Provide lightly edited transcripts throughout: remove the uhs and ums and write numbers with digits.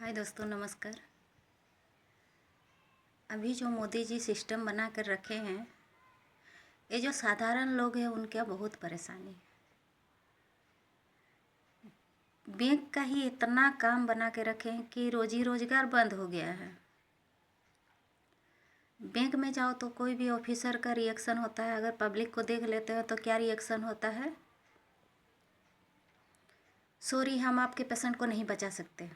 हाय दोस्तों, नमस्कार। अभी जो मोदी जी सिस्टम बना कर रखे हैं, ये जो साधारण लोग हैं उनके बहुत परेशानी है। बैंक का ही इतना काम बना के रखे हैं कि रोजी रोजगार बंद हो गया है। बैंक में जाओ तो कोई भी ऑफिसर का रिएक्शन होता है, अगर पब्लिक को देख लेते हो तो क्या रिएक्शन होता है? सॉरी, हम आपके पेशेंट को नहीं बचा सकते।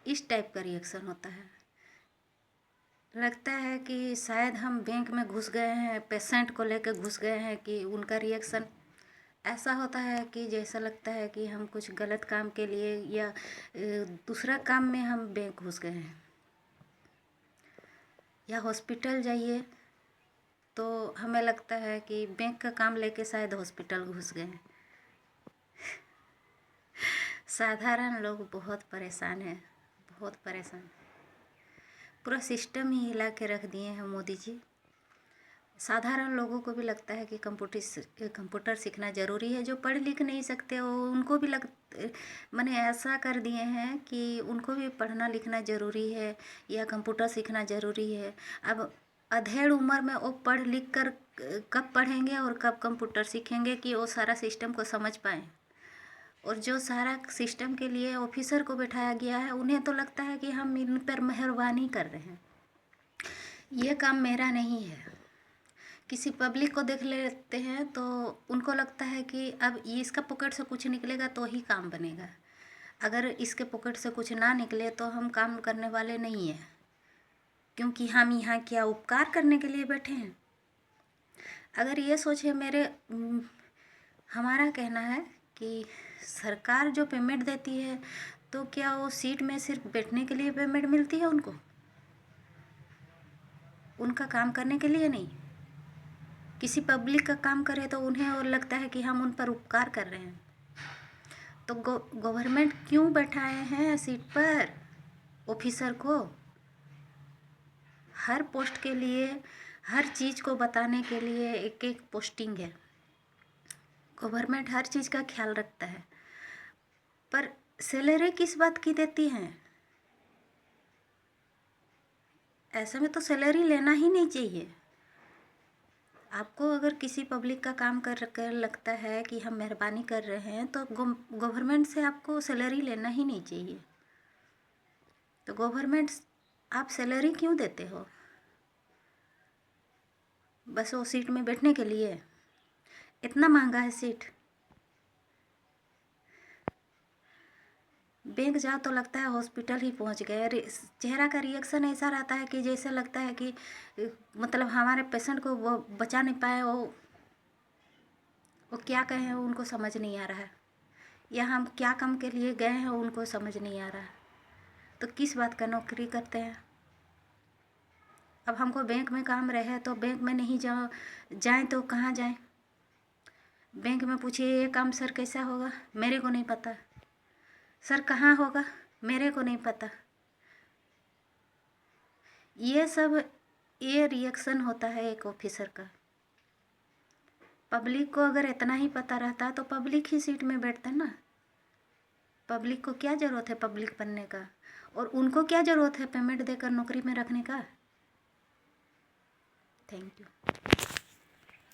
इस टाइप का रिएक्शन होता है। लगता है कि शायद हम बैंक में घुस गए हैं, पेशेंट को लेकर घुस गए हैं, कि उनका रिएक्शन ऐसा होता है कि जैसा लगता है कि हम कुछ गलत काम के लिए या दूसरा काम में हम बैंक घुस गए हैं। या हॉस्पिटल जाइए तो हमें लगता है कि बैंक का काम लेके शायद हॉस्पिटल घुस गए हैं। साधारण लोग बहुत परेशान हैं, बहुत परेशान। पूरा सिस्टम ही हिला के रख दिए हैं मोदी जी। साधारण लोगों को भी लगता है कि कंप्यूटर सीखना ज़रूरी है। जो पढ़ लिख नहीं सकते वो उनको भी माने ऐसा कर दिए हैं कि उनको भी पढ़ना लिखना ज़रूरी है या कंप्यूटर सीखना ज़रूरी है। अब अधेड़ उम्र में वो पढ़ लिख कर कब पढ़ेंगे और कब कंप्यूटर सीखेंगे कि वो सारा सिस्टम को समझ पाएँ। और जो सारा सिस्टम के लिए ऑफिसर को बैठाया गया है, उन्हें तो लगता है कि हम इन पर मेहरबानी कर रहे हैं। ये काम मेरा नहीं है। किसी पब्लिक को देख लेते हैं तो उनको लगता है कि अब ये इसका पॉकेट से कुछ निकलेगा तो ही काम बनेगा। अगर इसके पॉकेट से कुछ ना निकले तो हम काम करने वाले नहीं हैं, क्योंकि हम यहाँ क्या उपकार करने के लिए बैठे हैं। अगर ये सोचे हमारा कहना है कि सरकार जो पेमेंट देती है तो क्या वो सीट में सिर्फ बैठने के लिए पेमेंट मिलती है उनको, उनका काम करने के लिए नहीं। किसी पब्लिक का काम करे तो उन्हें और लगता है कि हम उन पर उपकार कर रहे हैं। तो गवर्नमेंट क्यों बैठाए हैं सीट पर ऑफिसर को? हर पोस्ट के लिए, हर चीज़ को बताने के लिए एक एक पोस्टिंग है। गवर्नमेंट हर चीज़ का ख्याल रखता है, पर सैलरी किस बात की देती हैं? ऐसे में तो सैलरी लेना ही नहीं चाहिए। आपको अगर किसी पब्लिक का काम कर लगता है कि हम मेहरबानी कर रहे हैं तो गवर्नमेंट से आपको सैलरी लेना ही नहीं चाहिए। तो गवर्नमेंट, आप सैलरी क्यों देते हो? बस वो सीट में बैठने के लिए? इतना महंगा है सीट। बैंक जाओ तो लगता है हॉस्पिटल ही पहुंच गए। चेहरा का रिएक्शन ऐसा रहता है कि जैसे लगता है कि मतलब हमारे पेशेंट को वो बचा नहीं पाए। वो क्या कहें उनको समझ नहीं आ रहा है, या हम क्या काम के लिए गए हैं उनको समझ नहीं आ रहा है। तो किस बात का नौकरी करते हैं? अब हमको बैंक में काम रहे तो बैंक में नहीं जाएं तो कहाँ जाएं? बैंक में पूछिए ये काम सर कैसा होगा, मेरे को नहीं पता। सर कहाँ होगा, मेरे को नहीं पता। ये रिएक्शन होता है एक ऑफिसर का। पब्लिक को अगर इतना ही पता रहता तो पब्लिक ही सीट में बैठते ना। पब्लिक को क्या ज़रूरत है पब्लिक बनने का, और उनको क्या ज़रूरत है पेमेंट देकर नौकरी में रखने का? Thank you.